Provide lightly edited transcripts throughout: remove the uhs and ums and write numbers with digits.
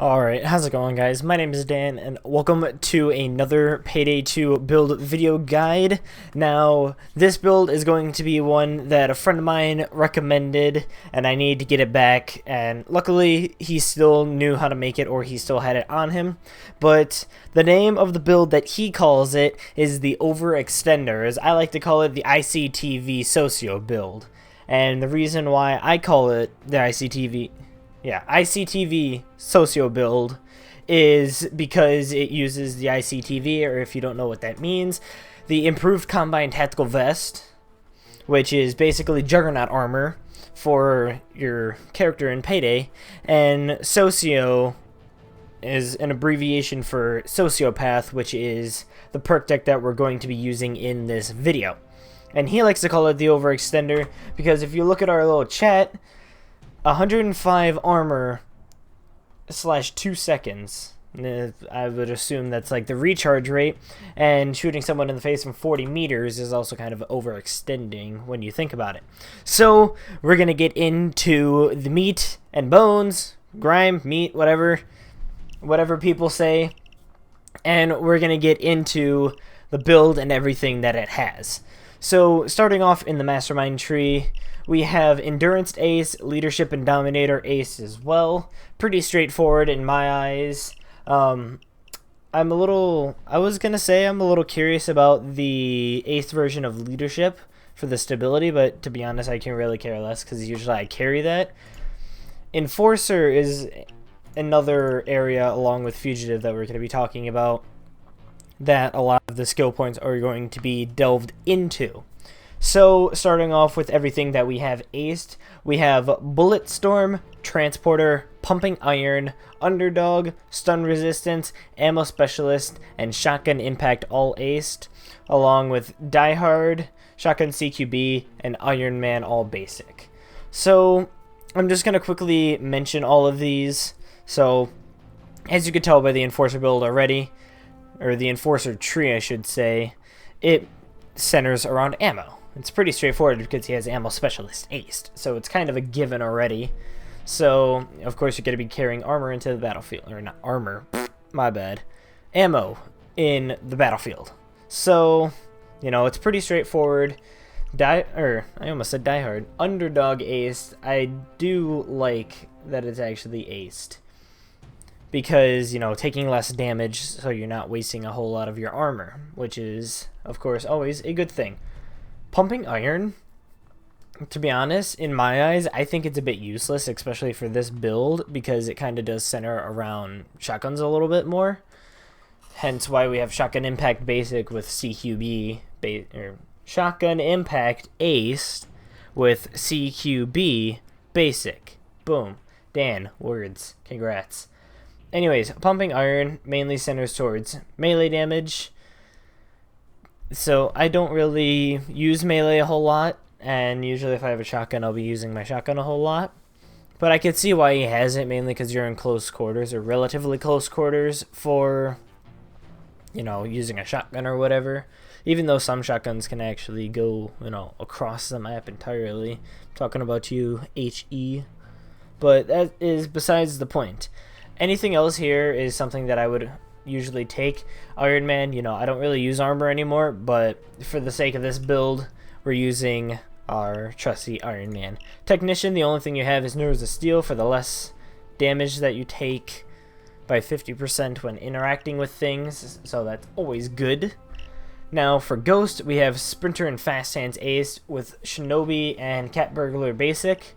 Alright, how's it going, guys? My name is Dan, and welcome to another Payday 2 build video guide. Now, this build is going to be one that a friend of mine recommended, and I need to get it back, and luckily, he still knew how to make it, or he still had it on him. But the name of the build that he calls it is the OverExtender, as I like to call it the ICTV Socio build. And the reason why I call it the ICTV Socio build is because it uses the ICTV, or if you don't know what that means, the improved combined tactical vest, which is basically juggernaut armor for your character in Payday, and Socio is an abbreviation for Sociopath, which is the perk deck that we're going to be using in this video. And he likes to call it the Overextender because if you look at our little chat, 105 armor / 2 seconds. I would assume that's like the recharge rate, and shooting someone in the face from 40 meters is also kind of overextending when you think about it. So we're gonna get into the meat and bones, grime, meat, whatever people say, and we're gonna get into the build and everything that it has. So starting off in the Mastermind tree, we have Endurance Ace, Leadership and Dominator Ace as well. Pretty straightforward in my eyes. I'm a little curious about the 8th version of Leadership for the stability, but to be honest, I can really care less because usually I carry that. Enforcer is another area along with Fugitive that we're going to be talking about that a lot of the skill points are going to be delved into. So, starting off with everything that we have aced, we have Bullet Storm, Transporter, Pumping Iron, Underdog, Stun Resistance, Ammo Specialist, and Shotgun Impact all aced, along with Die Hard, Shotgun CQB, and Iron Man all basic. So, I'm just going to quickly mention all of these. So, as you can tell by the Enforcer build already, or the Enforcer tree I should say, it centers around ammo. It's pretty straightforward because he has Ammo Specialist aced, so it's kind of a given already. So, of course, you're going to be carrying armor into the battlefield. Or not armor, my bad. Ammo in the battlefield. So, you know, it's pretty straightforward. I almost said Die Hard. Underdog aced. I do like that it's actually aced, because, you know, taking less damage so you're not wasting a whole lot of your armor, which is, of course, always a good thing. Pumping Iron, to be honest, in my eyes, I think it's a bit useless, especially for this build, because it kind of does center around shotguns a little bit more. Hence why we have Shotgun Impact Basic with CQB, or Shotgun Impact Ace with CQB Basic. Boom. Dan, words. Congrats. Anyways, Pumping Iron mainly centers towards melee damage. So I don't really use melee a whole lot, and usually if I have a shotgun, I'll be using my shotgun a whole lot. But I could see why he has it, mainly because you're in close quarters, or relatively close quarters, for, you know, using a shotgun or whatever. Even though some shotguns can actually go, you know, across the map entirely. I'm talking about you, HE. But that is besides the point. Anything else here is something that I would usually take. Iron Man, you know, I don't really use armor anymore, but for the sake of this build, we're using our trusty Iron Man. Technician, the only thing you have is Nerves of Steel for the less damage that you take by 50% when interacting with things, so that's always good. Now for Ghost, we have Sprinter and Fast Hands aced with Shinobi and Cat Burglar basic.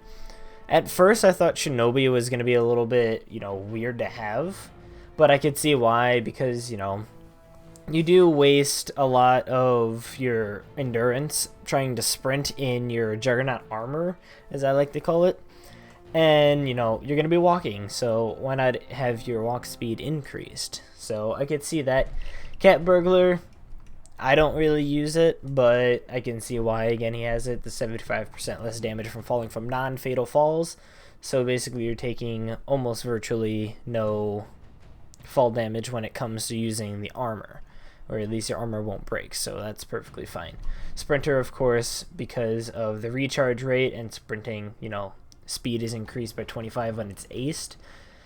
At first, I thought Shinobi was going to be a little bit, you know, weird to have, but I could see why, because, you know, you do waste a lot of your endurance trying to sprint in your Juggernaut armor, as I like to call it, and, you know, you're going to be walking, so why not have your walk speed increased? So I could see that. Cat Burglar, I don't really use it, but I can see why. Again, he has it, the 75% less damage from falling from non-fatal falls. So basically you're taking almost virtually no fall damage when it comes to using the armor, or at least your armor won't break, so that's perfectly fine. Sprinter, of course, because of the recharge rate and sprinting, you know, speed is increased by 25 when it's aced.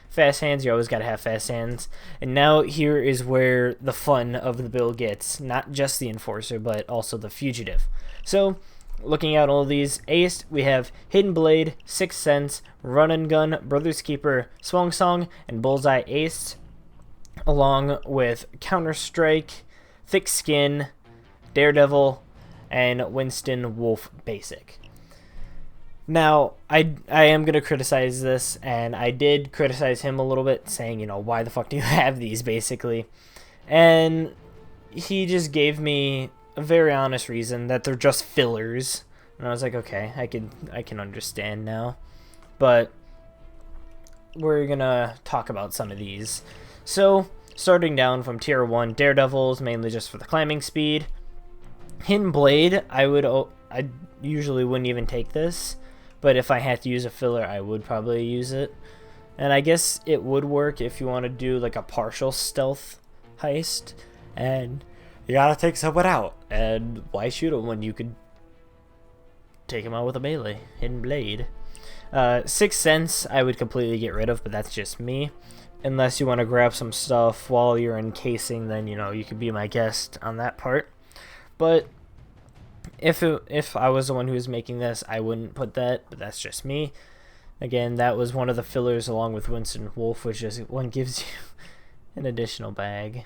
fast hands, you always gotta have fast hands. And now here is where the fun of the build gets, not just the Enforcer, but also the Fugitive. So, looking at all of these, Ace, we have Hidden Blade, Sixth Sense, Run and Gun, Brother's Keeper, Swan Song, and Bullseye Ace, along with Counter-Strike, Thick Skin, Daredevil, and Winston Wolf Basic. Now, I am going to criticize this, and I did criticize him a little bit, saying, you know, why the fuck do you have these, basically? And he just gave me a very honest reason that they're just fillers. And I was like, okay, I can understand now. But we're going to talk about some of these. So, starting down from tier 1, Daredevil's mainly just for the climbing speed. Hidden Blade, I usually wouldn't even take this, but if I had to use a filler, I would probably use it. And I guess it would work if you want to do like a partial stealth heist, and you gotta take someone out. And why shoot him when you could take him out with a melee? Hidden Blade. Sixth Sense, I would completely get rid of, but that's just me. Unless you want to grab some stuff while you're encasing, then, you know, you could be my guest on that part. But if I was the one who was making this, I wouldn't put that, but that's just me. Again, that was one of the fillers along with Winston Wolf, which is one gives you an additional bag.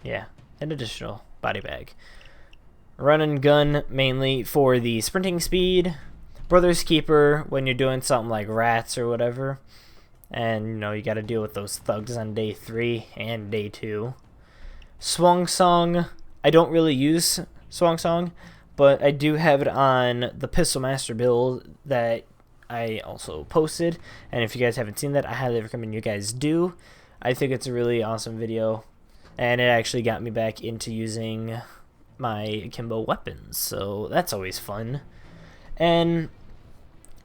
Yeah, an additional body bag. Run and Gun mainly for the sprinting speed. Brother's Keeper when you're doing something like rats or whatever. And, you know, you got to deal with those thugs on day 3 and day 2. Swan Song, I don't really use Swan Song, but I do have it on the Pistol Master build that I also posted. And if you guys haven't seen that, I highly recommend you guys do. I think it's a really awesome video, and it actually got me back into using my akimbo weapons, so that's always fun. And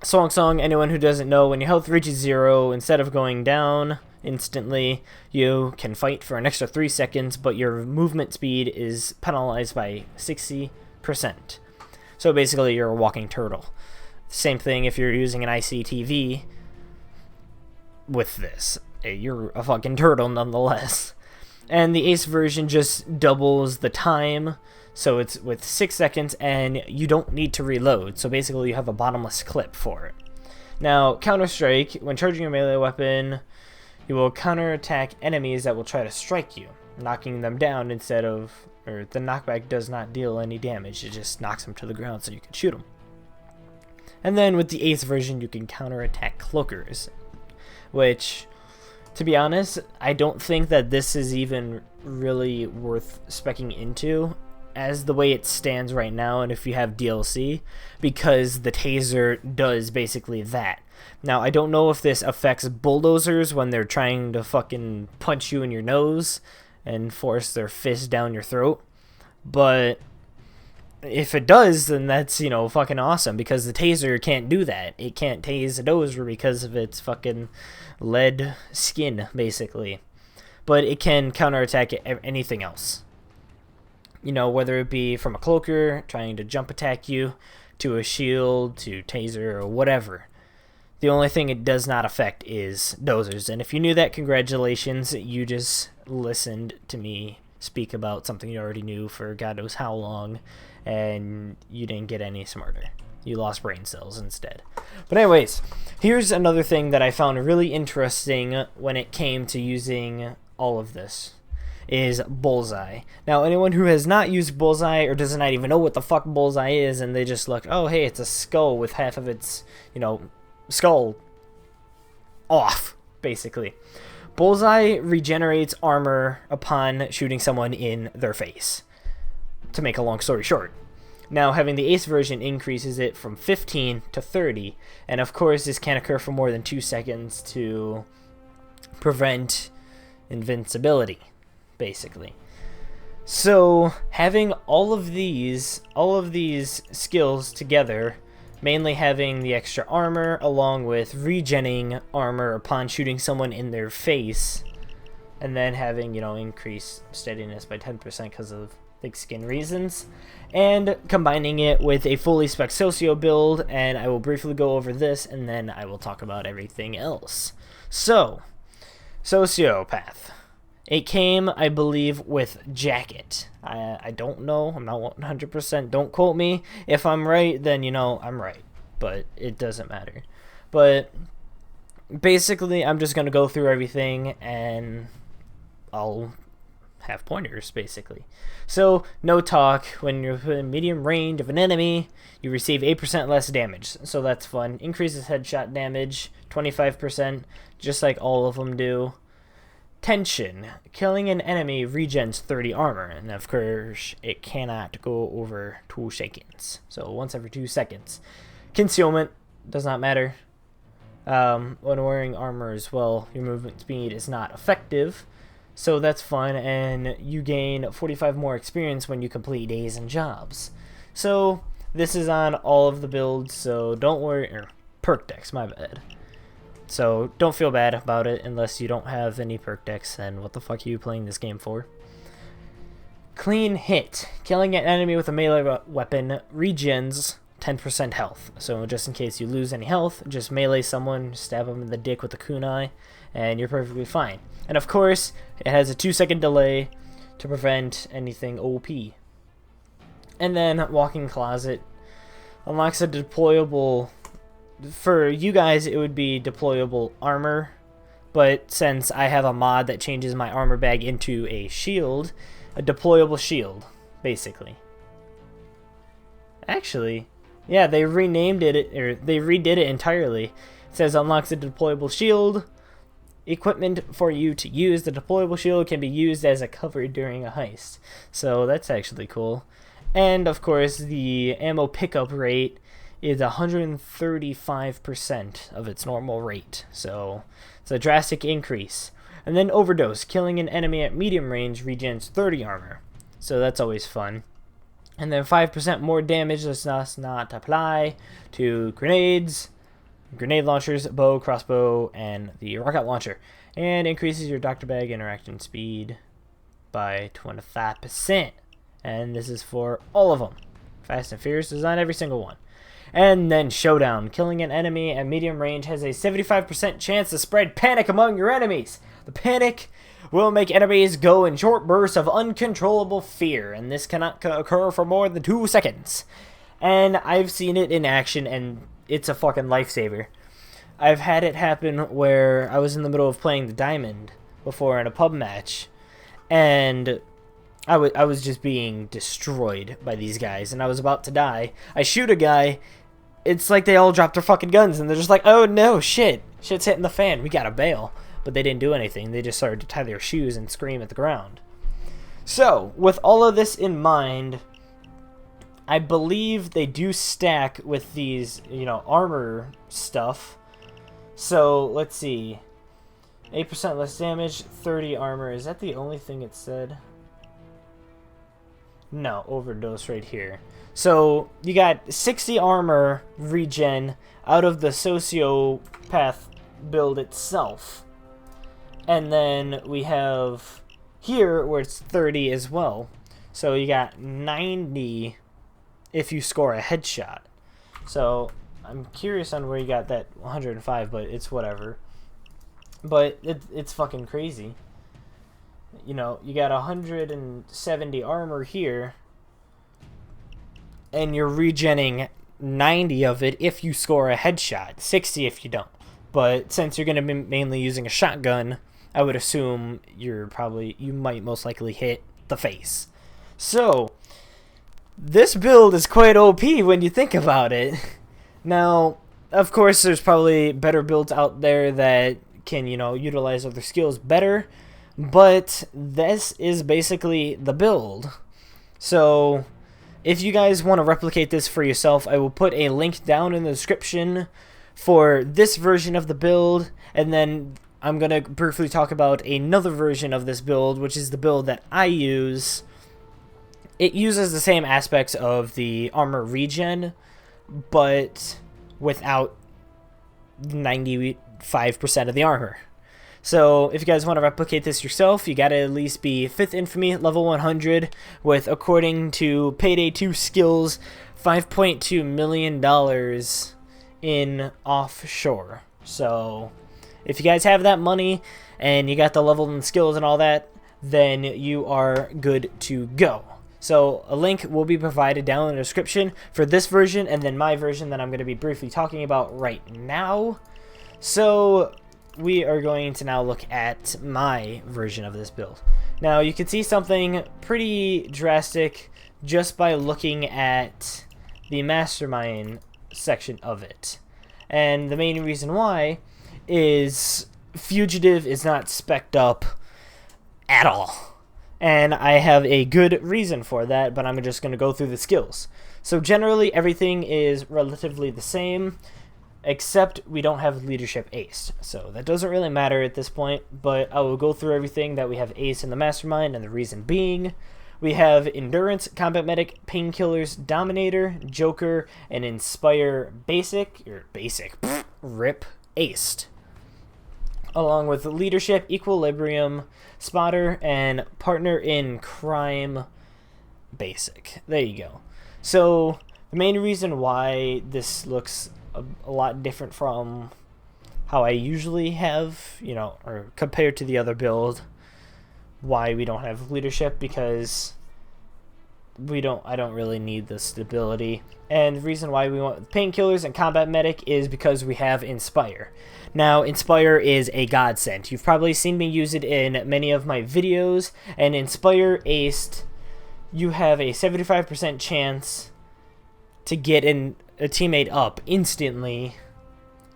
Swan Song, anyone who doesn't know, when your health reaches 0, instead of going down instantly, you can fight for an extra 3 seconds, but your movement speed is penalized by 60%. So basically, you're a walking turtle. Same thing if you're using an ICTV with this. You're a fucking turtle nonetheless. And the Ace version just doubles the time, so it's with 6 seconds, and you don't need to reload. So basically, you have a bottomless clip for it. Now, Counter-Strike, when charging a melee weapon, you will counterattack enemies that will try to strike you, knocking them down instead of, or the knockback does not deal any damage, it just knocks them to the ground so you can shoot them. And then with the Ace version, you can counterattack cloakers, which, to be honest, I don't think that this is even really worth speccing into as the way it stands right now, and if you have DLC, because the taser does basically that. Now, I don't know if this affects bulldozers when they're trying to fucking punch you in your nose and force their fist down your throat, but if it does, then that's, you know, fucking awesome, because the taser can't do that. It can't tase a dozer because of its fucking lead skin, basically. But it can counterattack anything else. You know, whether it be from a cloaker trying to jump attack you, to a shield, to taser, or whatever. The only thing it does not affect is dozers. And if you knew that, congratulations, you just listened to me speak about something you already knew for God knows how long, and you didn't get any smarter. You lost brain cells instead. But anyways, here's another thing that I found really interesting when it came to using all of this, is Bullseye. Now, anyone who has not used Bullseye or does not even know what the fuck Bullseye is, and they just look, oh, hey, it's a skull with half of its, you know, skull off, basically. Bullseye regenerates armor upon shooting someone in their face, to make a long story short. Now, having the Ace version increases it from 15 to 30, and of course this can't occur for more than 2 seconds to prevent invincibility, basically. So, having all of these skills together, mainly having the extra armor along with regenning armor upon shooting someone in their face, and then having, you know, increased steadiness by 10% because of thick skin reasons, and combining it with a fully spec Socio build, and I will briefly go over this and then I will talk about everything else. So, Sociopath. It came, I believe, with jacket. I don't know. I'm not 100%. Don't quote me. If I'm right, then you know I'm right. But it doesn't matter. But basically, I'm just going to go through everything and I'll have pointers, basically. So, no talk. When you're within medium range of an enemy, you receive 8% less damage. So that's fun. Increases headshot damage 25%, just like all of them do. Tension. Killing an enemy regens 30 armor, and of course it cannot go over 2 seconds. So once every 2 seconds. Concealment does not matter. When wearing armor as well, your movement speed is not effective, so that's fun, and you gain 45 more experience when you complete days and jobs. So this is on all of the builds, so don't worry. Or perk decks, my bad. So don't feel bad about it unless you don't have any perk decks, then what the fuck are you playing this game for? Clean hit. Killing an enemy with a melee weapon regens 10% health. So just in case you lose any health, just melee someone, stab them in the dick with a kunai, and you're perfectly fine. And of course, it has a 2-second delay to prevent anything OP. And then Walking Closet unlocks a deployable... For you guys, it would be deployable armor, but since I have a mod that changes my armor bag into a shield, a deployable shield, basically. Actually, yeah, they renamed it, or they redid it entirely. It says unlocks a deployable shield. Equipment for you to use. The deployable shield can be used as a cover during a heist. So that's actually cool. And of course, the ammo pickup rate is 135% of its normal rate, so it's a drastic increase. And then Overdose, killing an enemy at medium range regens 30 armor, so that's always fun. And then 5% more damage does not apply to grenades, grenade launchers, bow, crossbow, and the rocket launcher, and increases your Dr. Bag interaction speed by 25%. And this is for all of them. Fast and Furious is on every single one. And then Showdown. Killing an enemy at medium range has a 75% chance to spread panic among your enemies. The panic will make enemies go in short bursts of uncontrollable fear, and this cannot occur for more than 2 seconds. And I've seen it in action, and it's a fucking lifesaver. I've had it happen where I was in the middle of playing the Diamond before in a pub match, and I was just being destroyed by these guys, and I was about to die. I shoot a guy. It's like they all dropped their fucking guns, and they're just like, oh no, shit's hitting the fan, we gotta bail. But they didn't do anything. They just started to tie their shoes and scream at the ground. So, with all of this in mind, I believe they do stack with these, armor stuff. So, let's see. 8% less damage, 30 armor. Is that the only thing it said? No, Overdose right here. So, you got 60 armor regen out of the Sociopath build itself. And then we have here where it's 30 as well. So, you got 90 if you score a headshot. So, I'm curious on where you got that 105, but it's whatever. But it's fucking crazy. You got 170 armor here, and you're regenning 90 of it if you score a headshot, 60 if you don't. But since you're going to be mainly using a shotgun, I would assume you might most likely hit the face. So, this build is quite OP when you think about it. Now, of course, there's probably better builds out there that can, utilize other skills better, but this is basically the build. So, if you guys want to replicate this for yourself, I will put a link down in the description for this version of the build, and then I'm going to briefly talk about another version of this build, which is the build that I use. It uses the same aspects of the armor regen, but without 95% of the armor. So if you guys want to replicate this yourself, you gotta at least be 5th Infamy level 100 with, according to Payday 2 skills, $5.2 million in offshore. So If you guys have that money and you got the level and skills and all that, then you are good to go. So a link will be provided down in the description for this version and then my version that I'm going to be briefly talking about right now. So we are going to now look at my version of this build. Now you can see something pretty drastic just by looking at the Mastermind section of it. And the main reason why is Fugitive is not spec'd up at all. And I have a good reason for that, but I'm just going to go through the skills. So generally everything is relatively the same, except we don't have leadership aced. So that doesn't really matter at this point, but I will go through everything that we have aced in the Mastermind, and the reason being, we have Endurance, Combat Medic, Painkillers, Dominator, Joker, and Inspire RIP aced. Along with Leadership, Equilibrium, Spotter, and Partner in Crime basic. There you go. So the main reason why this looks a lot different from how I usually have, or compared to the other build, why we don't have leadership, because I don't really need the stability. And the reason why we want Painkillers and Combat Medic is because we have Inspire. Now, Inspire is a godsend. You've probably seen me use it in many of my videos, and Inspire aced, you have a 75% chance to get a teammate up instantly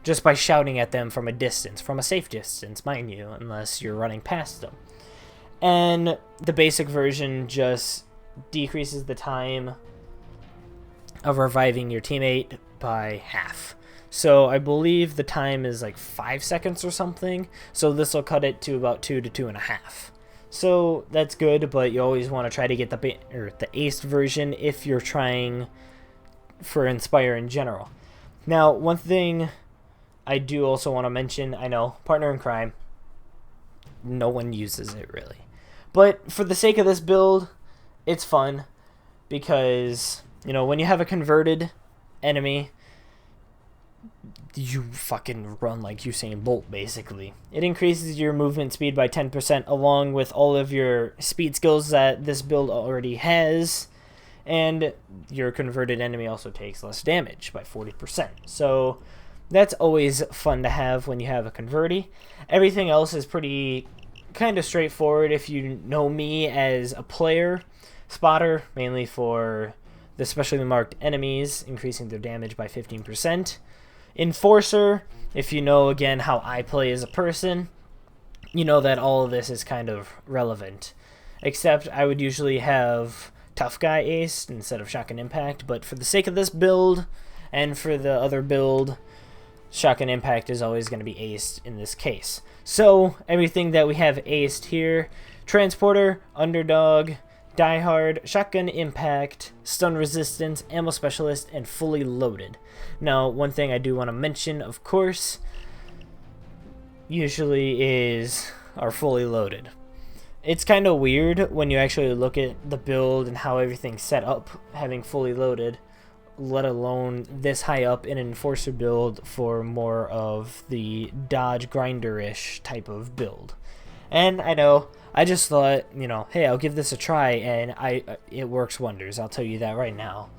just by shouting at them from a distance, from a safe distance, mind you, unless you're running past them. And the basic version just decreases the time of reviving your teammate by half. So I believe the time is like 5 seconds or something, so this will cut it to about 2 to 2.5. So that's good, but you always want to try to get the aced version if you're trying for Inspire in general. Now, one thing I do also want to mention, I know, Partner in Crime, no one uses it really. But for the sake of this build, it's fun because, when you have a converted enemy, you fucking run like Usain Bolt, basically. It increases your movement speed by 10% along with all of your speed skills that this build already has. And your converted enemy also takes less damage by 40%. So that's always fun to have when you have a converty. Everything else is pretty kind of straightforward if you know me as a player. Spotter, mainly for the specially marked enemies, increasing their damage by 15%. Enforcer, if you know, again, how I play as a person, you know that all of this is kind of relevant. Except I would usually have Tough Guy aced instead of Shock and Impact, but for the sake of this build and for the other build, Shock and Impact is always going to be aced in this case. So everything that we have aced here: Transporter, Underdog, Die Hard, Shotgun Impact, Stun Resistance, Ammo Specialist, and Fully Loaded. Now, one thing I do want to mention, of course, usually is our Fully Loaded. It's kind of weird when you actually look at the build and how everything's set up, having Fully Loaded, let alone this high up in an Enforcer build for more of the dodge grinder-ish type of build. And I know, I just thought, hey, I'll give this a try, and it works wonders, I'll tell you that right now.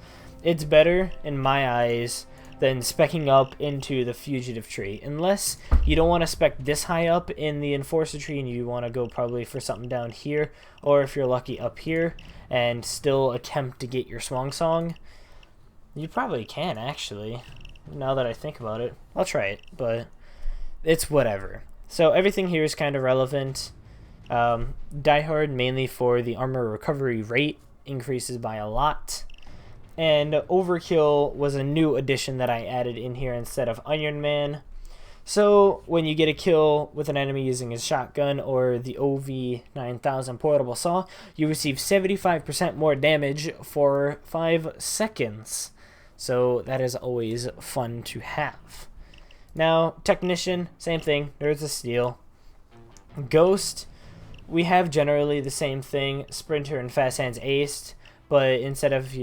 It's better, in my eyes, than specking up into the Fugitive tree. Unless you don't want to spec this high up in the Enforcer tree and you want to go probably for something down here, or if you're lucky up here, and still attempt to get your Swang Song. You probably can, actually, now that I think about it. I'll try it, but it's whatever. So everything here is kind of relevant. Die Hard, mainly for the armor recovery rate, increases by a lot. And Overkill was a new addition that I added in here instead of Iron Man. So when you get a kill with an enemy using a shotgun or the OV9000 portable saw, you receive 75% more damage for 5 seconds. So that is always fun to have. Now, Technician, same thing, Nerds of Steel. Ghost, we have generally the same thing, Sprinter and Fast Hands aced, but instead of,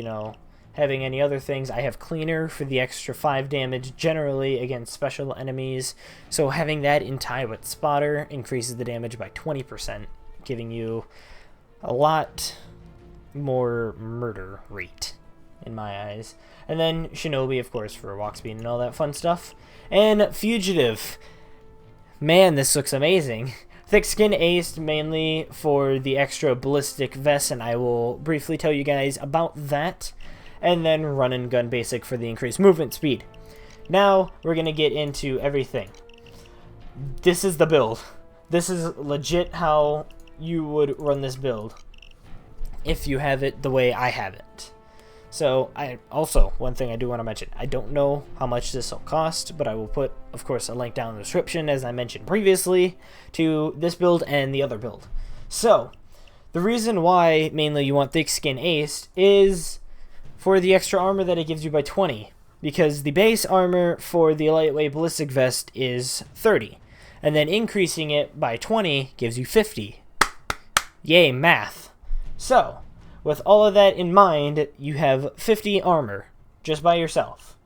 having any other things. I have Cleaner for the extra 5 damage generally against special enemies, so having that in tie with Spotter increases the damage by 20%, giving you a lot more murder rate in my eyes. And then Shinobi, of course, for walk speed and all that fun stuff. And Fugitive. Man, this looks amazing. Thick Skin Ace mainly for the extra ballistic vest, and I will briefly tell you guys about that. And then Run and Gun Basic for the increased movement speed. Now, we're going to get into everything. This is the build. This is legit how you would run this build if you have it the way I have it. So, one thing I do want to mention, I don't know how much this will cost, but I will put, of course, a link down in the description, as I mentioned previously, to this build and the other build. So, the reason why mainly you want Thick Skin Ace is for the extra armor that it gives you by 20, because the base armor for the lightweight ballistic vest is 30, and then increasing it by 20 gives you 50. Yay, math. So, with all of that in mind, you have 50 armor just by yourself.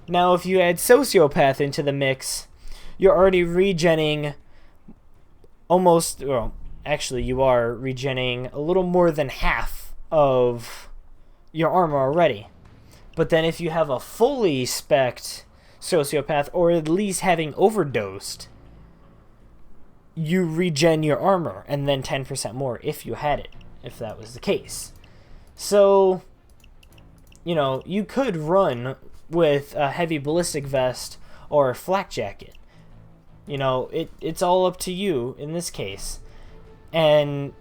Now, if you add Sociopath into the mix, you're already regenning almost, well, actually you are regenning a little more than half of your armor already. But then if you have a fully spec'd Sociopath, or at least having overdosed, you regen your armor and then 10% more if you had it, if that was the case. So, you know, you could run with a heavy ballistic vest or a flak jacket. You know, it's all up to you in this case. And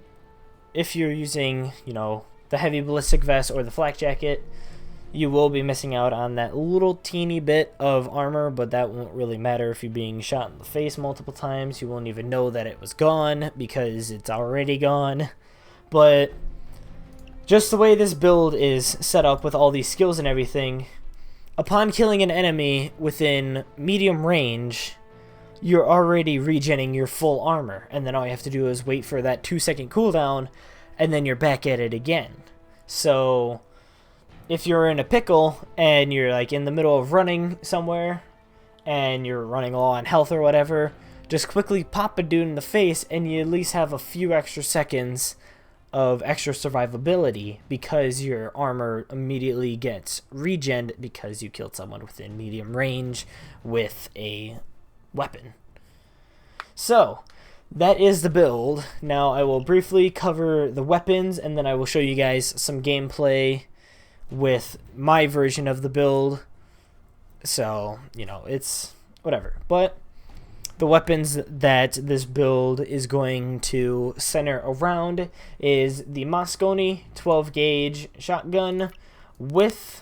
if you're using, you know, the heavy ballistic vest or the flak jacket, you will be missing out on that little teeny bit of armor, but that won't really matter if you're being shot in the face multiple times. You won't even know that it was gone because it's already gone. But just the way this build is set up with all these skills and everything, upon killing an enemy within medium range, you're already regenning your full armor, and then all you have to do is wait for that 2-second cooldown, and then you're back at it again. So if you're in a pickle and you're like in the middle of running somewhere and you're running low on health or whatever, just quickly pop a dude in the face and you at least have a few extra seconds of extra survivability because your armor immediately gets regened because you killed someone within medium range with a weapon. So that is the build. Now I will briefly cover the weapons, and then I will show you guys some gameplay with my version of the build. So, you know, it's whatever. But the weapons that this build is going to center around is the Mosconi 12 gauge shotgun with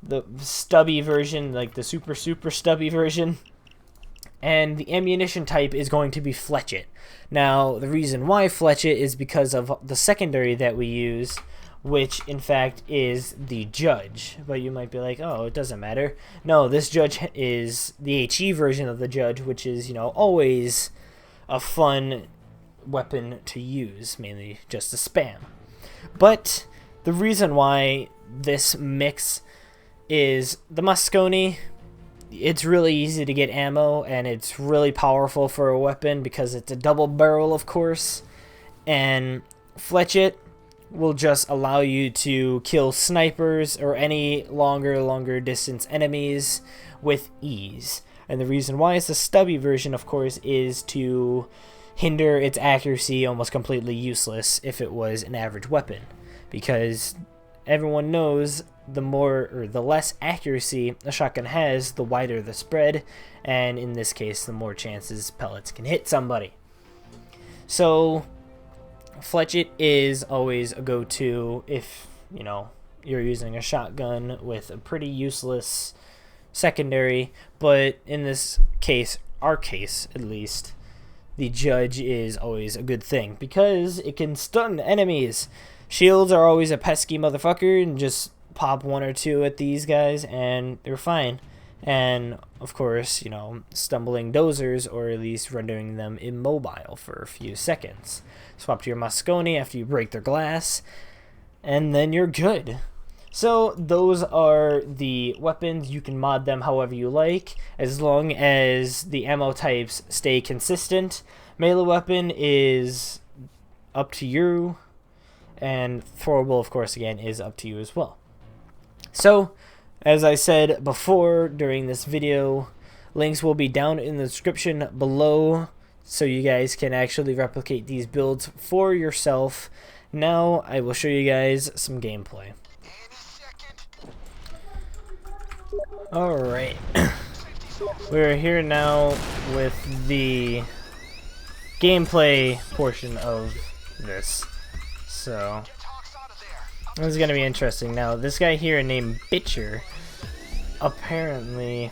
the stubby version, like the super stubby version. And the ammunition type is going to be Fletchet. Now, the reason why Fletchet is because of the secondary that we use, which in fact is the Judge. But you might be like, oh, it doesn't matter. No, this Judge is the HE version of the Judge, which is, you know, always a fun weapon to use, mainly just to spam. But the reason why this mix is the Mosconi, it's really easy to get ammo, and it's really powerful for a weapon because it's a double barrel, of course. And Fletchet will just allow you to kill snipers or any longer distance enemies with ease. And the reason why it's a stubby version, of course, is to hinder its accuracy, almost completely useless if it was an average weapon, because everyone knows the more or the less accuracy a shotgun has, the wider the spread, and in this case, the more chances pellets can hit somebody. So Fletchet is always a go-to if, you know, you're using a shotgun with a pretty useless secondary, but in this case, our case at least, the Judge is always a good thing because it can stun enemies. Shields are always a pesky motherfucker, and just pop 1 or 2 at these guys and they're fine. And of course, you know, stumbling dozers, or at least rendering them immobile for a few seconds. Swap to your Mosconi after you break their glass, and then you're good. So those are the weapons. You can mod them however you like, as long as the ammo types stay consistent. Melee weapon is up to you, and throwable, of course, again, is up to you as well. So, as I said before during this video, links will be down in the description below, so you guys can actually replicate these builds for yourself. Now, I will show you guys some gameplay. Alright, we're here now with the gameplay portion of this. So, this is going to be interesting. Now, this guy here named Bitcher, apparently,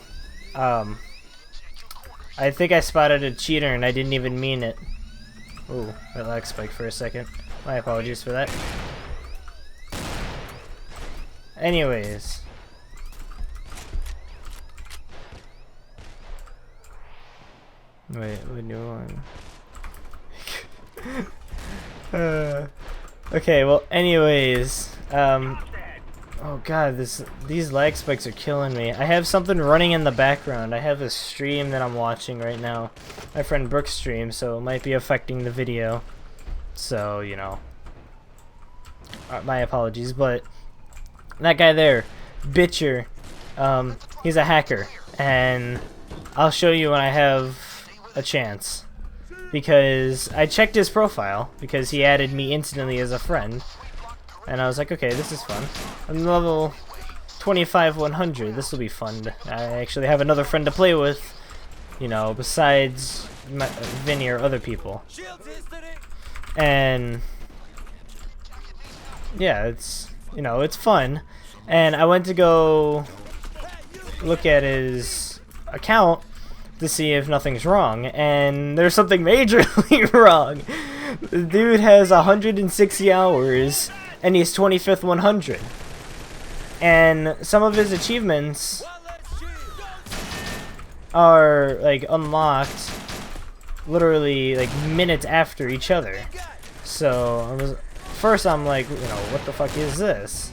I think I spotted a cheater and I didn't even mean it. Ooh, that lag spiked for a second. My apologies for that. Anyways. Wait, what do you want? Okay, well, anyways, oh god, these lag spikes are killing me. I have something running in the background. I have a stream that I'm watching right now. My friend Brooke's stream, so it might be affecting the video. So, you know, my apologies, but that guy there, Bitcher, he's a hacker, and I'll show you when I have a chance. Because I checked his profile, because he added me instantly as a friend, and I was like, okay, this is fun. I'm level 25 100, this will be fun. I actually have another friend to play with, you know, besides Vinny or other people. And yeah, it's, you know, it's fun. And I went to go look at his account to see if nothing's wrong, and there's something majorly wrong. The dude has 160 hours, and he's 25th 100. And some of his achievements are, like, unlocked literally, like, minutes after each other. So, first I'm like, you know, what the fuck is this?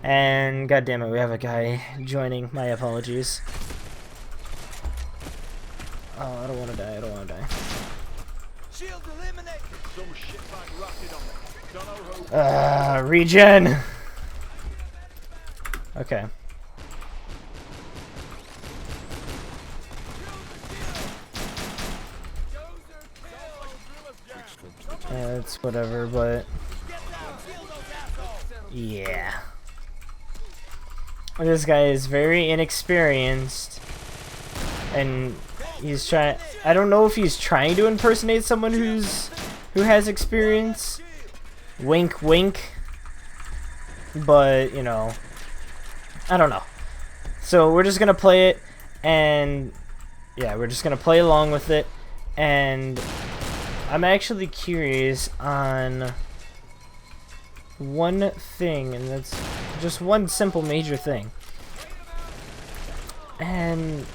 And, goddammit, we have a guy joining. My apologies. Oh, I don't want to die, I don't want to die. Regen! Okay. It's whatever, but... yeah. This guy is very inexperienced, and he's trying. I don't know if he's trying to impersonate someone who has experience. Wink, wink. But you know, I don't know. So we're just gonna play it, and yeah, we're just gonna play along with it. And I'm actually curious on one thing, and that's just one simple major thing. And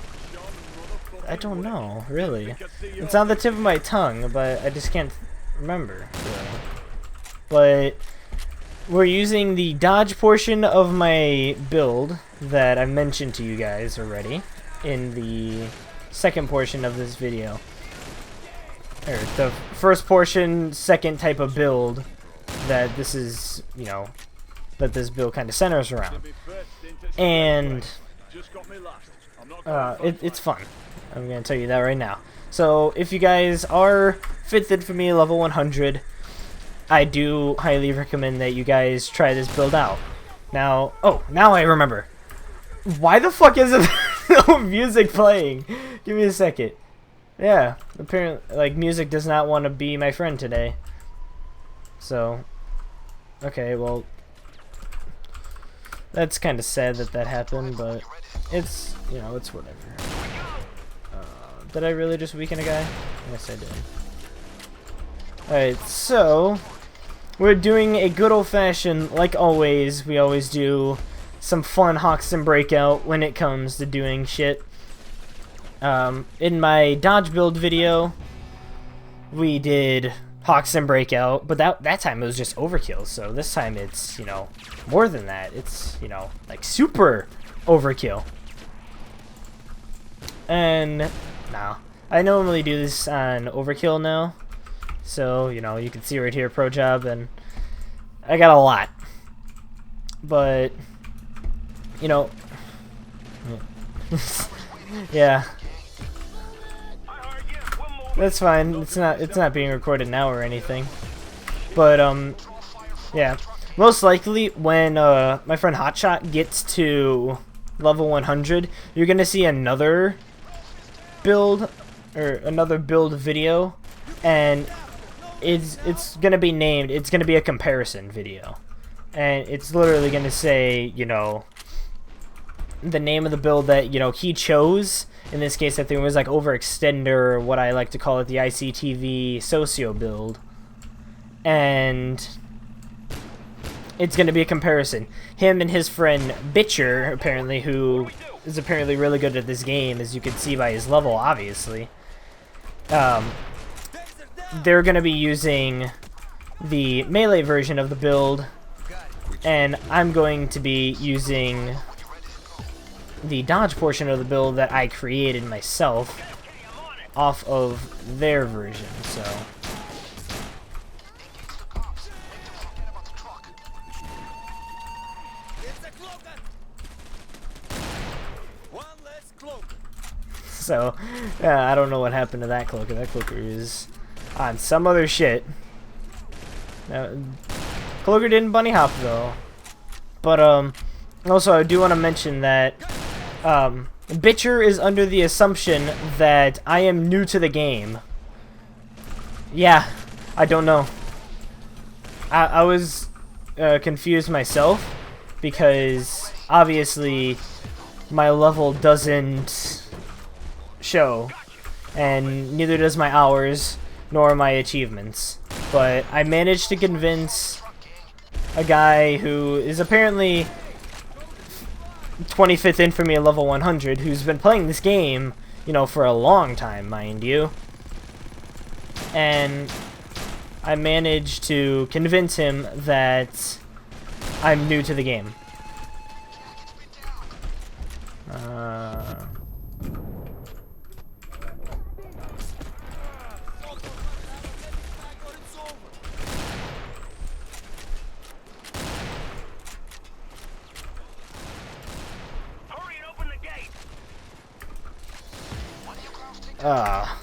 I don't know, really. It's on the tip of my tongue, but I just can't remember, really. But we're using the dodge portion of my build that I mentioned to you guys already in the second portion of this video. Or the first portion, second type of build that this is, you know, that this build kind of centers around. And it's fun. I'm going to tell you that right now. So if you guys are fitted for me level 100, I do highly recommend that you guys try this build out. Now, oh, now I remember. Why the fuck is it no music playing? Give me a second. Yeah, apparently, like, music does not want to be my friend today. So, okay, well, that's kind of sad that that happened, but it's, you know, it's whatever. Did I really just weaken a guy? Yes, I did. Alright, so we're doing a good old-fashioned, like always, we always do some fun Hoxton breakout when it comes to doing shit. In my dodge build video, we did Hawks and Breakout, but that time it was just overkill. So this time it's, you know, more than that. It's, you know, like super overkill. And now I normally do this on overkill now, so you know, you can see right here, pro job, and I got a lot. But you know, yeah. That's fine. It's not being recorded now or anything. But yeah. Most likely when my friend Hotshot gets to level 100, you're gonna see another build video, and it's gonna be named. It's gonna be a comparison video, and it's literally gonna say, you know, the name of the build that, you know, he chose. In this case, I think it was like OverExtender, or what I like to call it, the ICTV Socio build. And it's going to be a comparison. Him and his friend Bitcher, apparently, who is apparently really good at this game, as you can see by his level, obviously. They're going to be using the melee version of the build, and I'm going to be using the dodge portion of the build that I created myself off of their version. So I don't know what happened to that cloaker. That cloaker is on some other shit. Cloaker didn't bunny hop though. But also I do want to mention that Bitcher is under the assumption that I am new to the game. Yeah, I don't know. I was confused myself, because obviously my level doesn't show, and neither does my hours, nor my achievements. But I managed to convince a guy who is apparently 25th Infamy at level 100, who's been playing this game, you know, for a long time, mind you. And I managed to convince him that I'm new to the game.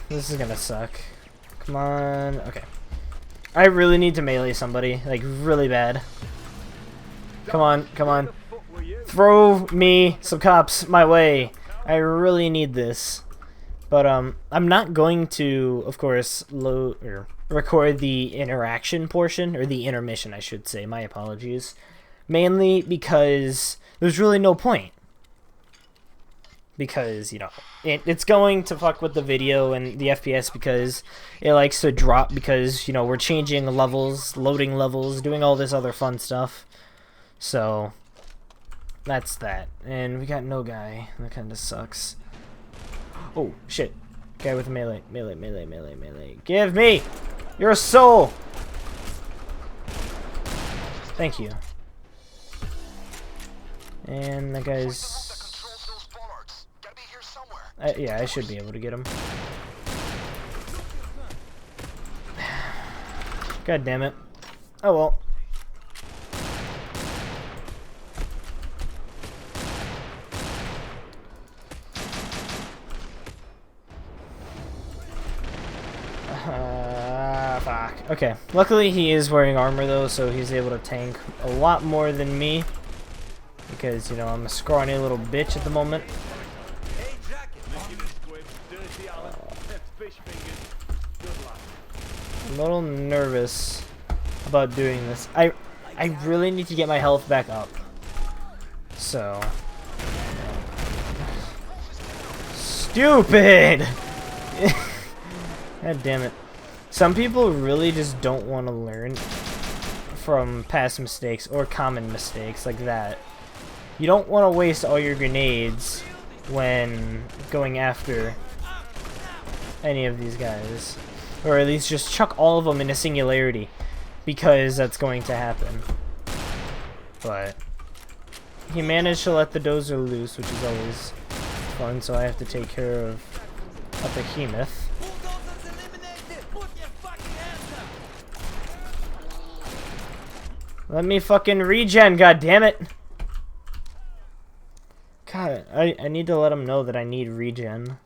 This is gonna suck. Come on. Okay. I really need to melee somebody, like really bad. Come on, come on. Throw me some cops my way. I really need this. But I'm not going to, of course, record the interaction portion, or the intermission, I should say. My apologies. Mainly because there's really no point. Because, you know, it's going to fuck with the video and the FPS, because it likes to drop, because, you know, we're changing levels, loading levels, doing all this other fun stuff. So that's that. And we got no guy. That kind of sucks. Oh, shit. Guy with melee. Melee, melee, melee, melee. Give me your soul! Thank you. And that guy's... yeah, I should be able to get him. God damn it. Oh well. Fuck. Okay. Luckily he is wearing armor though, so he's able to tank a lot more than me. Because, you know, I'm a scrawny little bitch at the moment. I'm a little nervous about doing this. I really need to get my health back up. So... Stupid! God damn it. Some people really just don't want to learn from past mistakes or common mistakes like that. You don't want to waste all your grenades when going after any of these guys. Or at least just chuck all of them in a singularity, because that's going to happen. But he managed to let the dozer loose, which is always fun, so I have to take care of a behemoth. Let me fucking regen, goddammit! God, I need to let him know that I need regen.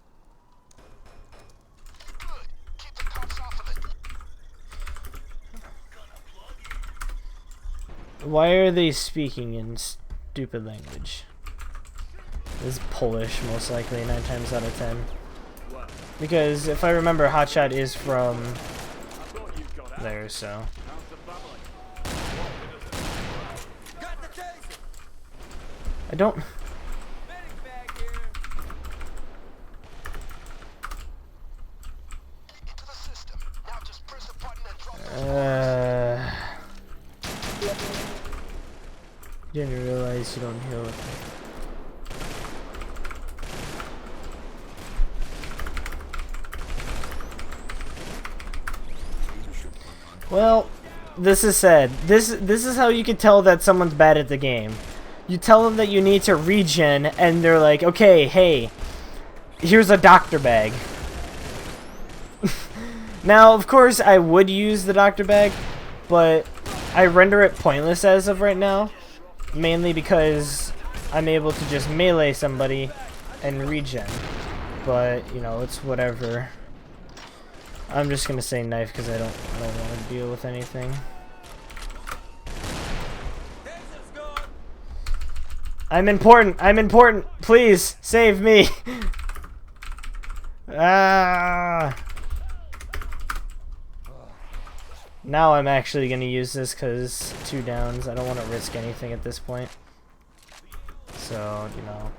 Why are they speaking in stupid language? This is Polish, most likely, 9 times out of 10. Because if I remember, Hotshot is from there, so. I don't. Didn't realize you don't heal with me. Well, this is sad. This is how you can tell that someone's bad at the game. You tell them that you need to regen, and they're like, okay, hey, here's a doctor bag. Now, of course, I would use the doctor bag, but I render it pointless as of right now. Mainly because I'm able to just melee somebody and regen. But, you know, it's whatever. I'm just gonna say knife because I don't want to deal with anything. I'm important, please, save me! Ah! Now I'm actually gonna use this because 2 downs. I don't want to risk anything at this point. So, you know.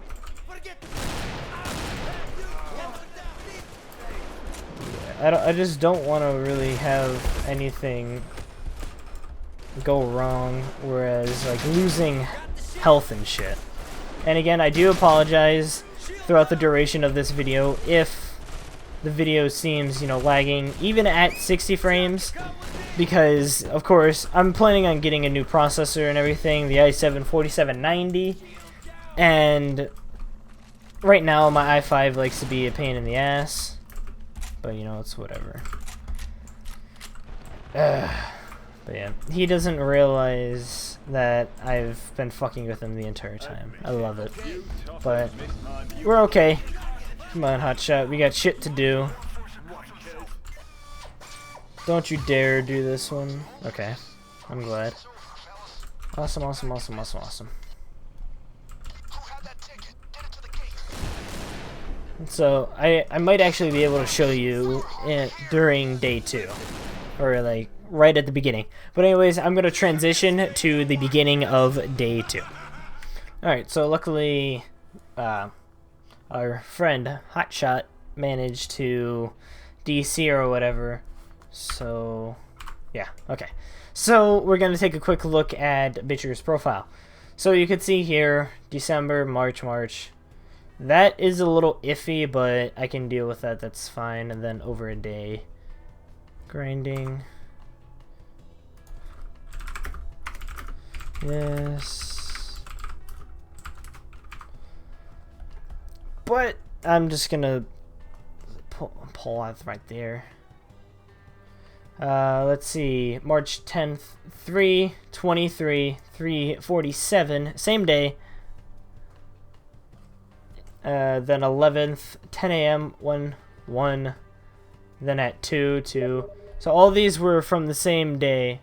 Yeah, I just don't want to really have anything go wrong, whereas like losing health and shit. And again, I do apologize throughout the duration of this video if the video seems, you know, lagging even at 60 frames, because of course I'm planning on getting a new processor and everything, the i7-4790, and right now my i5 likes to be a pain in the ass, but you know, it's whatever. But yeah, he doesn't realize that I've been fucking with him the entire time. I love it. But we're okay. Come on, Hotshot. We got shit to do. Don't you dare do this one. Okay. I'm glad. Awesome, awesome, awesome, awesome, awesome. So, I might actually be able to show you during day 2. Or, like, right at the beginning. But anyways, I'm going to transition to the beginning of day 2. Alright, so luckily, our friend Hotshot managed to DC or whatever. So, yeah, okay. So, we're going to take a quick look at Bitcher's profile. So, you can see here, December, March. That is a little iffy, but I can deal with that, that's fine. And then over a day, grinding. Yes. But I'm just gonna pull out right there. Let's see. March 10th, 3:23, 3:47, same day. Then 11th, 10 a.m., 1. Then at 2. So all these were from the same day.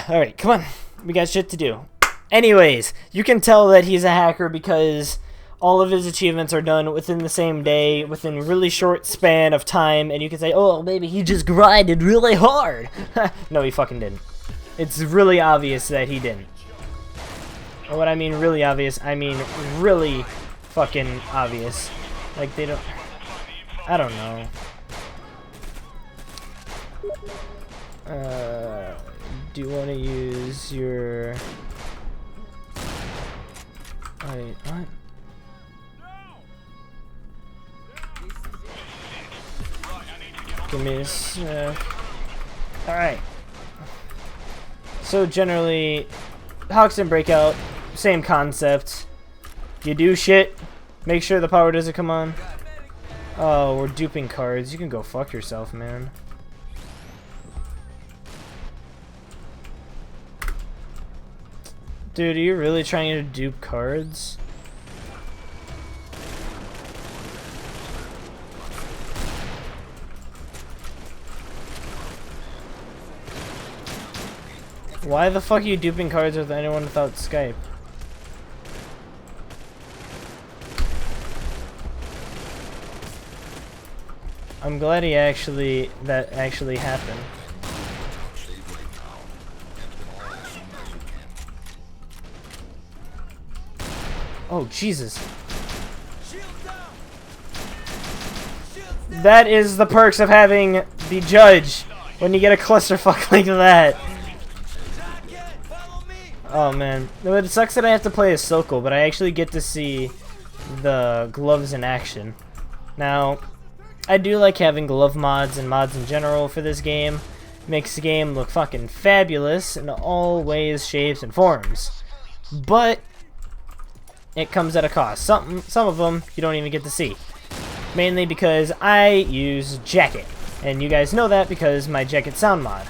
Alright, come on. We got shit to do. Anyways, you can tell that he's a hacker because all of his achievements are done within the same day, within really short span of time, and you can say, oh, maybe he just grinded really hard. No, he fucking didn't. It's really obvious that he didn't. And what I mean really obvious, I mean really fucking obvious. Like, they don't... I don't know. Do you want to use your... Wait, what? Give me this. Alright. So generally, Hawks and Breakout, same concept. You do shit, make sure the power doesn't come on. Oh, we're duping cards. You can go fuck yourself, man. Dude, are you really trying to dupe cards? Why the fuck are you duping cards with anyone without Skype? I'm glad that actually happened. Oh, Jesus. That is the perks of having the judge when you get a clusterfuck like that. Oh man, it sucks that I have to play as Soko, but I actually get to see the gloves in action. Now, I do like having glove mods and mods in general for this game. Makes the game look fucking fabulous in all ways, shapes, and forms. But it comes at a cost. Some of them you don't even get to see. Mainly because I use Jacket, and you guys know that because my Jacket sound mod.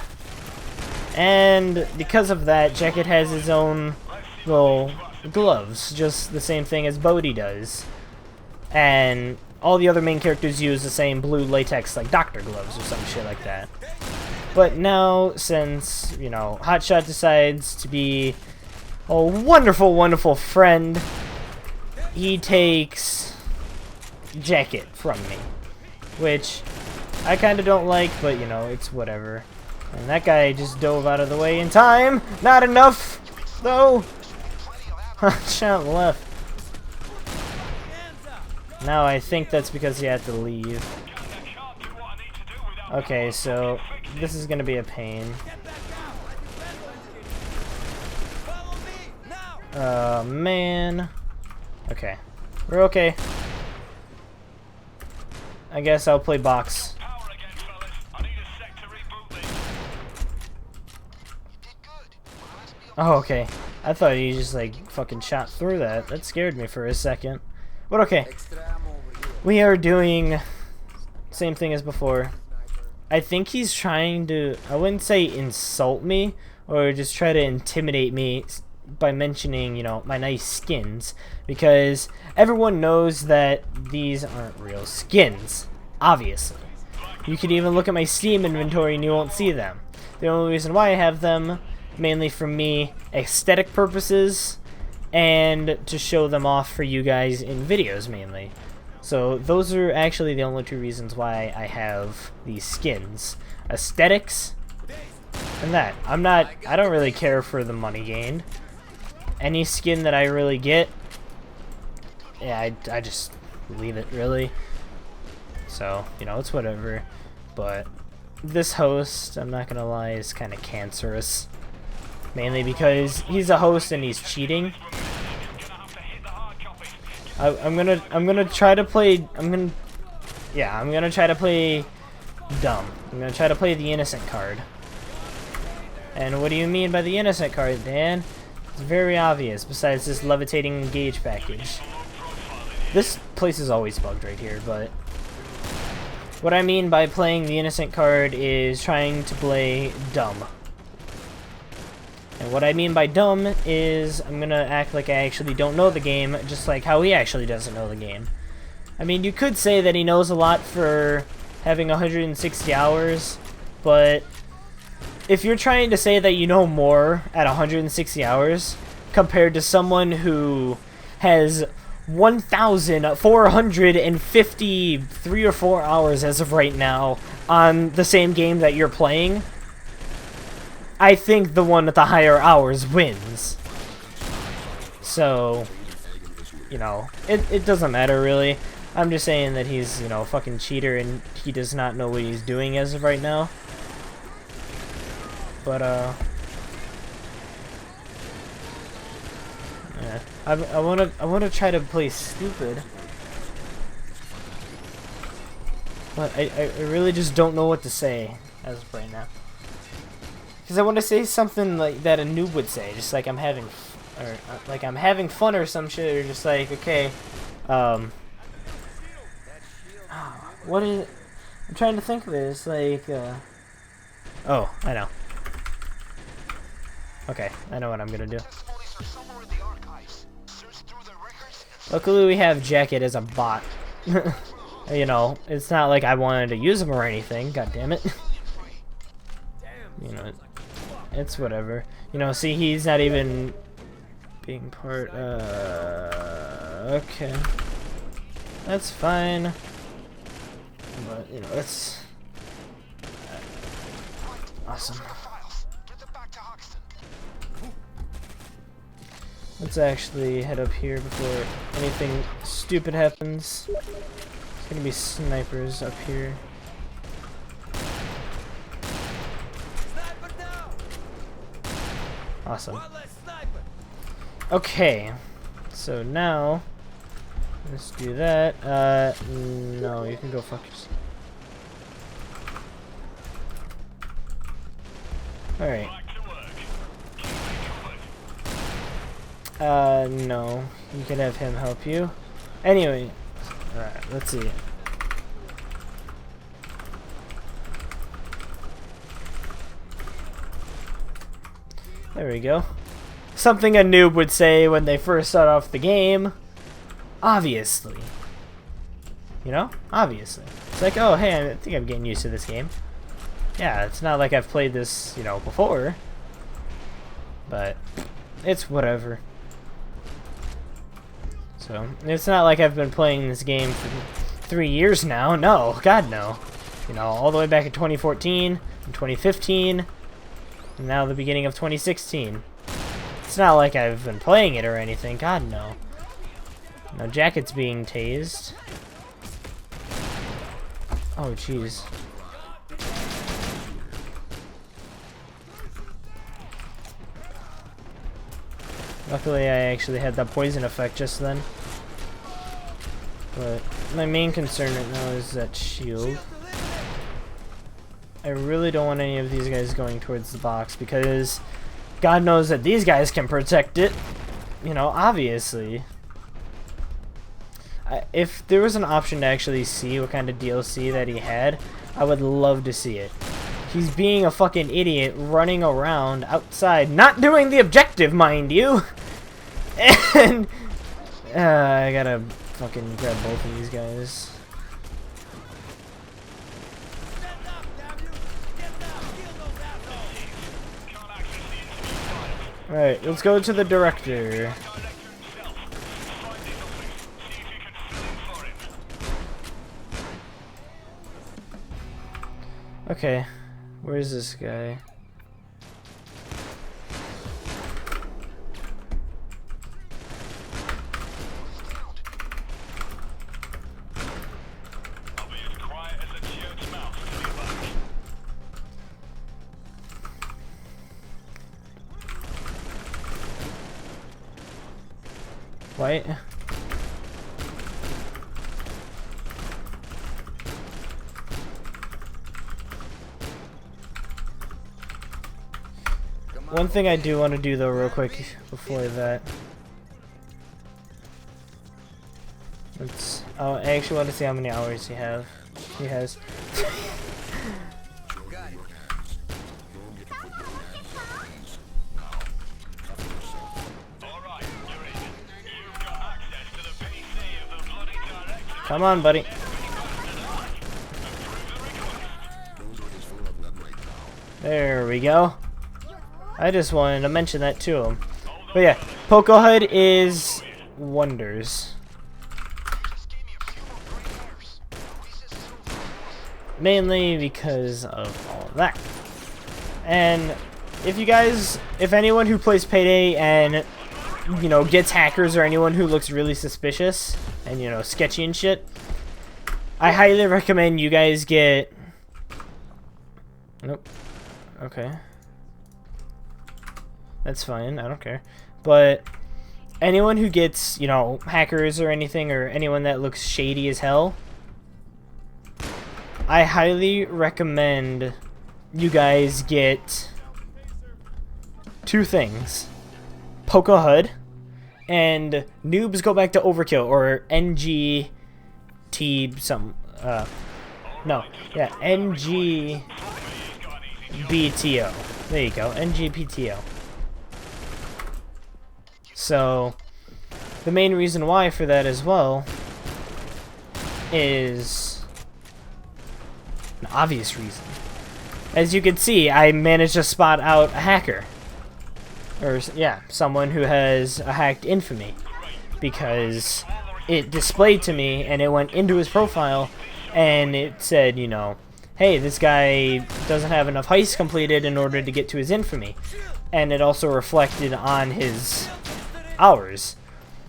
And because of that, Jacket has his own little gloves, just the same thing as PAYDAY does. And all the other main characters use the same blue latex, like doctor gloves or some shit like that. But now, since, you know, Hotshot decides to be a wonderful, wonderful friend, he takes Jacket from me. Which I kind of don't like, but, you know, it's whatever. And that guy just dove out of the way in time. Not enough, though. Shot left. Now I think that's because he had to leave. Okay, so this is gonna be a pain. Man. Okay. We're okay. I guess I'll play box. Oh, okay. I thought he just, like, fucking shot through that. That scared me for a second. But okay. We are doing same thing as before. I think he's trying to, I wouldn't say insult me, or just try to intimidate me by mentioning, you know, my nice skins. Because everyone knows that these aren't real skins. Obviously. You can even look at my Steam inventory and you won't see them. The only reason why I have them, mainly for me, aesthetic purposes, and to show them off for you guys in videos mainly. So those are actually the only two reasons why I have these skins. Aesthetics, and that. I don't really care for the money gained. Any skin that I really get, yeah, I just leave it, really. So, you know, it's whatever. But this host, I'm not gonna lie, is kind of cancerous. Mainly because he's a host and he's cheating. I'm gonna try to play. I'm gonna try to play dumb. I'm gonna try to play the innocent card. And what do you mean by the innocent card, Dan? It's very obvious. Besides this levitating engage package, this place is always bugged right here. But what I mean by playing the innocent card is trying to play dumb. And what I mean by dumb is I'm gonna act like I actually don't know the game, just like how he actually doesn't know the game. I mean, you could say that he knows a lot for having 160 hours, but if you're trying to say that you know more at 160 hours compared to someone who has 1,453 or 4 hours as of right now on the same game that you're playing, I think the one with the higher hours wins. So, you know, it doesn't matter really. I'm just saying that he's, you know, a fucking cheater and he does not know what he's doing as of right now. But, yeah. I wanna try to play stupid. But I really just don't know what to say as of right now. Because I want to say something like that a noob would say, just like I'm having fun or some shit, or just like, okay, what is it? I'm trying to think of it. It's like, oh, I know. Okay, I know what I'm gonna do. Luckily we have Jacket as a bot. You know, it's not like I wanted to use him or anything, god damn it. You know, it's whatever. You know, see, he's not even being part, okay. That's fine. But, you know, it's awesome. Let's actually head up here before anything stupid happens. There's gonna be snipers up here. Awesome. Okay, so now let's do that. No, you can go fuck yourself. Alright. No. You can have him help you. Anyway, alright, let's see. There we go. Something a noob would say when they first start off the game. Obviously. You know? Obviously. It's like, oh, hey, I think I'm getting used to this game. Yeah, it's not like I've played this, you know, before. But it's whatever. So, it's not like I've been playing this game for 3 years now. No, God, no. You know, all the way back in 2014 and 2015. And now the beginning of 2016. It's not like I've been playing it or anything. God, no. No, Jacket's being tased. Oh, jeez. Luckily, I actually had that poison effect just then. But my main concern right now is that shield. I really don't want any of these guys going towards the box because God knows that these guys can protect it. You know, obviously. If there was an option to actually see what kind of DLC that he had, I would love to see it. He's being a fucking idiot running around outside, not doing the objective, mind you. And I gotta fucking grab both of these guys. Alright, let's go to the director. Okay, where's this guy? White. One thing I do want to do though real quick before that. Oh, I actually want to see how many hours he has. Come on, buddy. There we go. I just wanted to mention that to him. But yeah, Poke HUD is wonders. mainly because of all of that. And if anyone who plays Payday and, you know, gets hackers or anyone who looks really suspicious and, you know, sketchy and shit, I highly recommend you guys get... Nope. Okay. That's fine, I don't care. But anyone who gets, you know, hackers or anything, or anyone that looks shady as hell, I highly recommend you guys get two things. Poke a HUD and noobs go back to overkill, or NGT some no, yeah, NGBTO. There you go, NGBTO. So the main reason why for that as well is an obvious reason. As you can see, I managed to spot out a hacker. Or, yeah, someone who has a hacked infamy. Because it displayed to me, and it went into his profile, and it said, you know, hey, this guy doesn't have enough heists completed in order to get to his infamy. And it also reflected on his hours.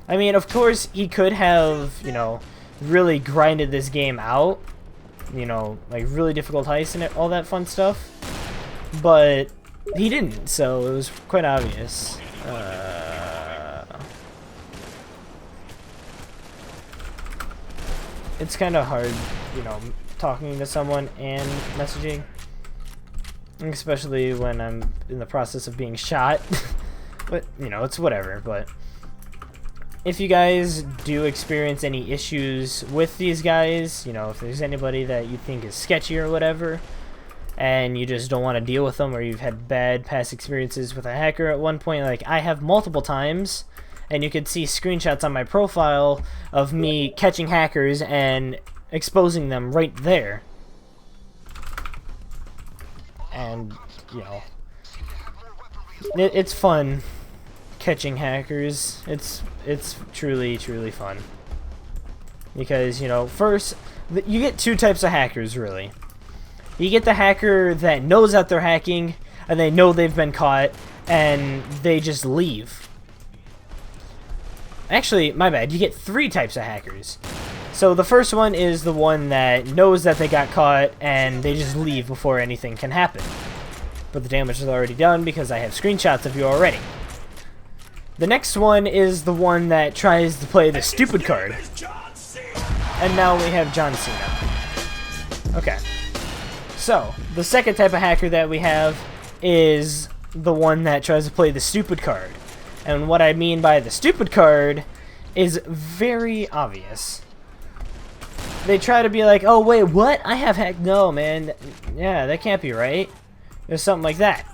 I mean, of course, he could have, you know, really grinded this game out. You know, like really difficult heists and all that fun stuff. But he didn't, so it was quite obvious. It's kind of hard, you know, talking to someone and messaging. Especially when I'm in the process of being shot. But, you know, it's whatever, but... If you guys do experience any issues with these guys, you know, if there's anybody that you think is sketchy or whatever, and you just don't want to deal with them, or you've had bad past experiences with a hacker at one point, like I have multiple times, and you could see screenshots on my profile of me catching hackers and exposing them right there. And, you know, it's fun catching hackers. It's truly fun, because, you know, first you get two types of hackers, really. You get the hacker that knows that they're hacking and they know they've been caught and they just leave. Actually, my bad, you get three types of hackers. So the first one is the one that knows that they got caught and they just leave before anything can happen, but the damage is already done because I have screenshots of you already. The next one is the one that tries to play the stupid card. And now we have John Cena. Okay. So, the second type of hacker that we have is the one that tries to play the stupid card. And what I mean by the stupid card is very obvious. They try to be like, oh wait, what? I have hacked. No, man. Yeah, that can't be right. There's something like that.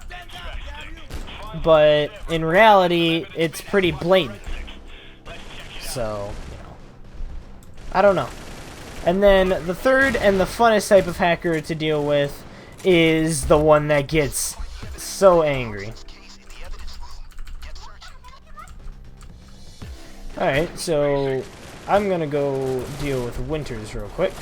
But in reality, it's pretty blatant. So, you know, I don't know. And then the third and the funnest type of hacker to deal with is the one that gets so angry. Alright, so I'm gonna go deal with Winters real quick.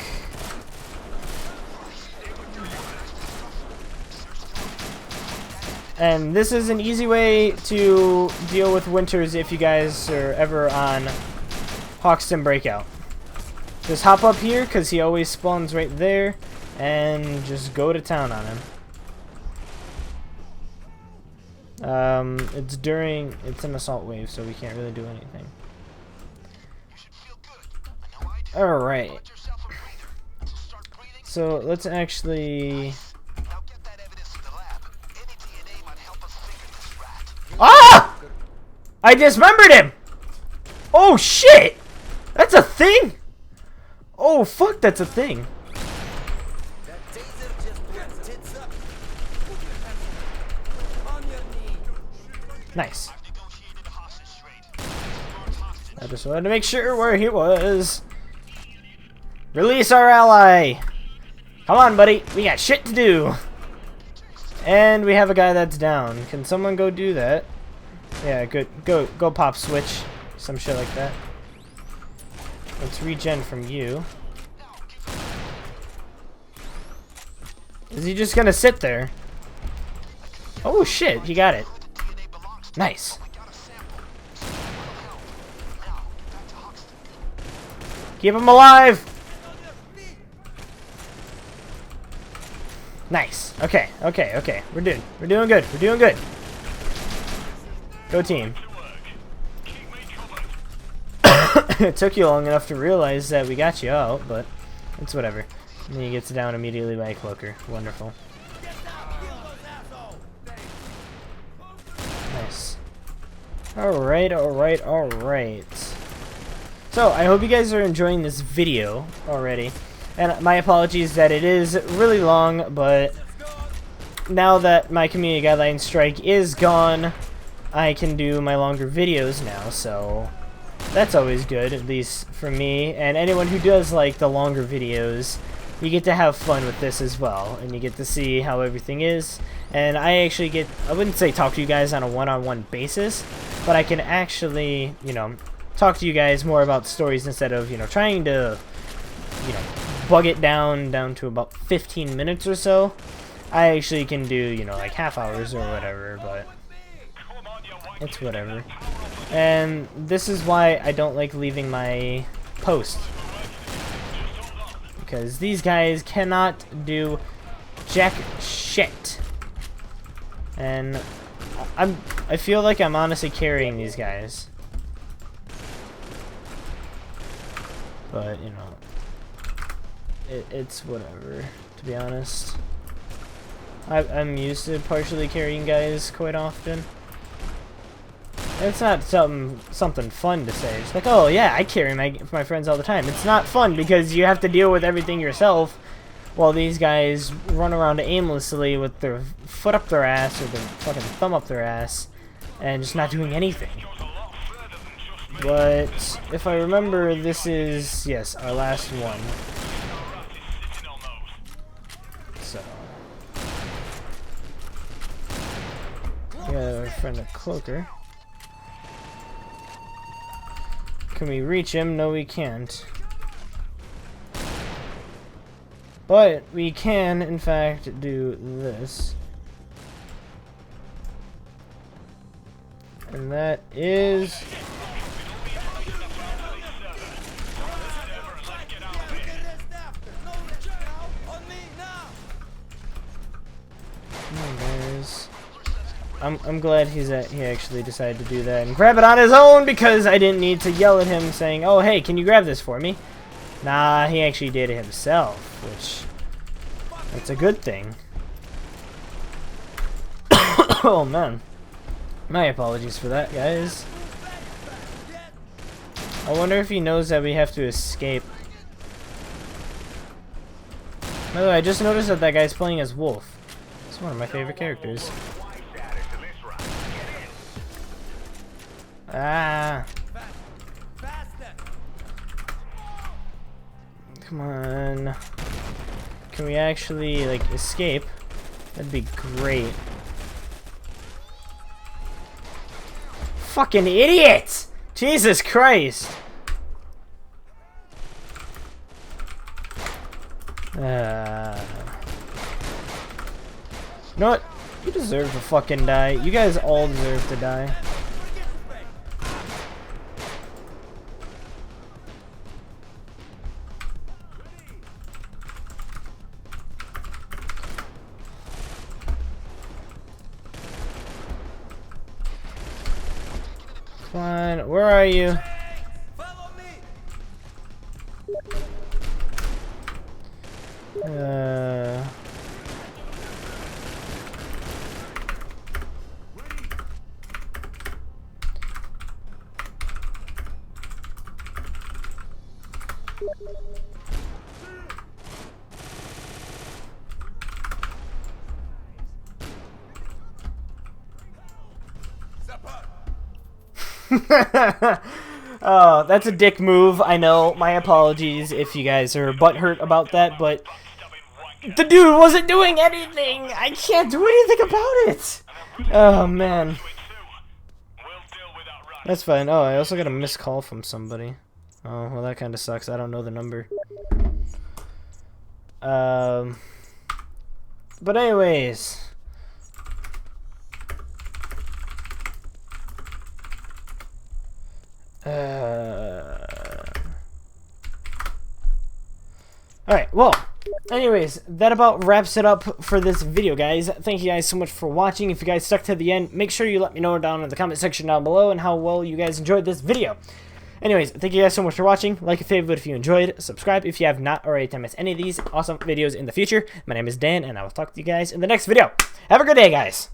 And this is an easy way to deal with Winters if you guys are ever on Hawkston Breakout. Just hop up here, because he always spawns right there, and just go to town on him. It's an assault wave, so we can't really do anything. Alright. So let's actually... Ah! I dismembered him! Oh shit! That's a thing? Oh fuck, that's a thing. Nice. I just wanted to make sure where he was. Release our ally! Come on, buddy. We got shit to do. And we have a guy that's down. Can someone go do that? Yeah, good. Go pop switch. Some shit like that. Let's regen from you. Is he just gonna sit there? Oh shit, he got it. Nice. Keep him alive! Nice. Okay, okay, okay. We're doing good. We're doing good. Go team. It took you long enough to realize that we got you out, but it's whatever. And then he gets down immediately by a cloaker. Wonderful. Nice. Alright, alright, alright. So, I hope you guys are enjoying this video already. And my apologies that it is really long, but now that my community guideline strike is gone, I can do my longer videos now, so that's always good, at least for me. And anyone who does like the longer videos, you get to have fun with this as well, and you get to see how everything is. And I actually get, I wouldn't say talk to you guys on a one-on-one basis, but I can actually, you know, talk to you guys more about stories instead of, you know, trying to, you know, bug it down to about 15 minutes or so. I actually can do, you know, like half hours or whatever, but it's whatever. And this is why I don't like leaving my post, because these guys cannot do jack shit. And I feel like I'm honestly carrying these guys, but you know, it's whatever, to be honest. I'm used to partially carrying guys quite often. It's not something fun to say. It's like, oh yeah, I carry my friends all the time. It's not fun because you have to deal with everything yourself, while these guys run around aimlessly with their foot up their ass or their fucking thumb up their ass and just not doing anything. But if I remember, this is, yes, our last one. So we got our friend a cloaker. Can we reach him? No, we can't. But we can, in fact, do this. And that is... I'm glad he actually decided to do that and grab it on his own, because I didn't need to yell at him saying, oh hey, can you grab this for me? Nah, he actually did it himself, which, that's a good thing. Oh man, my apologies for that, guys. I wonder if he knows that we have to escape. By the way, I just noticed that that guy's playing as Wolf. It's one of my favorite characters. Ah. Come on. Can we actually, like, escape? That'd be great. Fucking idiot! Jesus Christ! You know what? You deserve to fucking die. You guys all deserve to die. Come on, where are you? Oh, that's a dick move. I know. My apologies if you guys are butthurt about that, but the dude wasn't doing anything. I can't do anything about it. Oh man, that's fine. Oh, I also got a missed call from somebody. Oh, well, that kind of sucks. I don't know the number. But anyways, alright, well, anyways, that about wraps it up for this video, guys. Thank you guys so much for watching. If you guys stuck to the end, make sure you let me know down in the comment section down below and how well you guys enjoyed this video. Anyways, thank you guys so much for watching. Like a favorite if you enjoyed. Subscribe if you have not already to miss any of these awesome videos in the future. My name is Dan, and I will talk to you guys in the next video. Have a good day, guys.